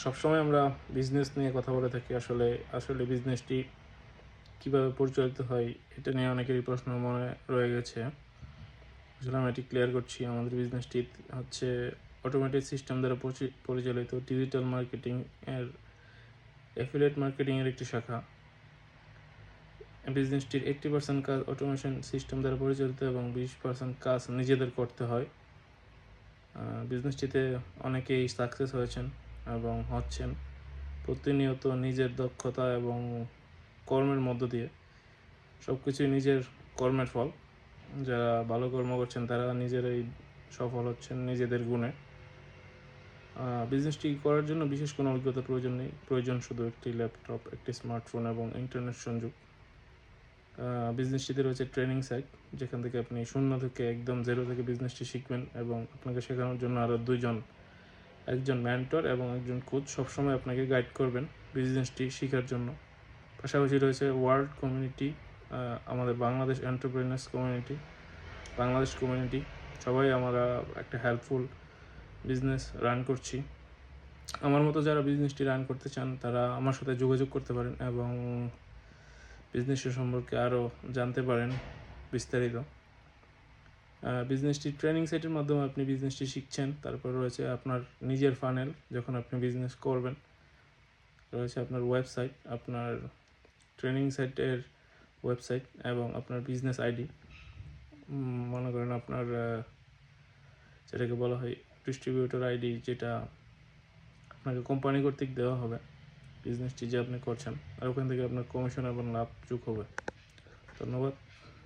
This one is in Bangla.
সবসময় আমরা বিজনেস নিয়ে কথা বলে থাকি। আসলে আসলে বিজনেসটি কীভাবে পরিচালিত হয় এটা নিয়ে অনেকেরই প্রশ্ন মনে রয়ে গেছে। আসলে আমি এটি ক্লিয়ার করছি। আমাদের বিজনেসটি হচ্ছে অটোমেটেড সিস্টেম দ্বারা পরিচালিত ডিজিটাল মার্কেটিং এর অ্যাফিলিয়েট মার্কেটিংয়ের একটি শাখা। বিজনেসটির 80% কাজ অটোমেশন সিস্টেম দ্বারা পরিচালিত এবং 20% কাজ নিজেদের করতে হয়। বিজনেসটিতে অনেকেই সাকসেস হয়েছেন এবং হচ্ছেন প্রতিনিয়ত নিজের দক্ষতা এবং কর্মের মধ্য দিয়ে। সব কিছুই নিজের কর্মের ফল। যারা ভালো কর্ম করছেন তারা নিজেরাই সফল হচ্ছেন নিজেদের গুণে। বিজনেসটি করার জন্য বিশেষ কোনো অভিজ্ঞতার প্রয়োজন নেই। প্রয়োজন শুধু একটি ল্যাপটপ, একটি স্মার্টফোন এবং ইন্টারনেট সংযোগ। বিজনেসটিতে রয়েছে ট্রেনিং সাইট, যেখান থেকে আপনি শূন্য থেকে একদম জিরো থেকে বিজনেসটি শিখবেন এবং আপনাকে শেখানোর জন্য আরও একজন মেন্টর এবং একজন কোচ সবসময় আপনাকে গাইড করবেন বিজনেসটি শেখার জন্য। পাশাপাশি রয়েছে ওয়ার্ল্ড কমিউনিটি, আমাদের বাংলাদেশ এন্টারপ্রেনার্স কমিউনিটি। সবাই আমরা একটা হেল্পফুল বিজনেস রান করছি। আমার মতো যারা বিজনেসটি রান করতে চান তারা আমার সাথে যোগাযোগ করতে পারেন এবং বিজনেসের সম্পর্কে আরও জানতে পারেন বিস্তারিত। বিজনেসটি ট্রেনিং সাইটের মাধ্যমে আপনি বিজনেসটি শিখছেন। তারপর রয়েছে আপনার নিজের ফানেল, যখন আপনি বিজনেস করবেন রয়েছে আপনার ওয়েবসাইট, আপনার ট্রেনিং সাইটের ওয়েবসাইট এবং আপনার বিজনেস আইডি। মনে করেন আপনার যেটাকে বলা হয় ডিস্ট্রিবিউটর আইডি, যেটা আপনাকে কোম্পানি কর্তৃক দেওয়া হবে বিজনেসটি যে আপনি করছেন, আর ওখান থেকে আপনার কমিশন এবং লাভ যোগ হবে। ধন্যবাদ।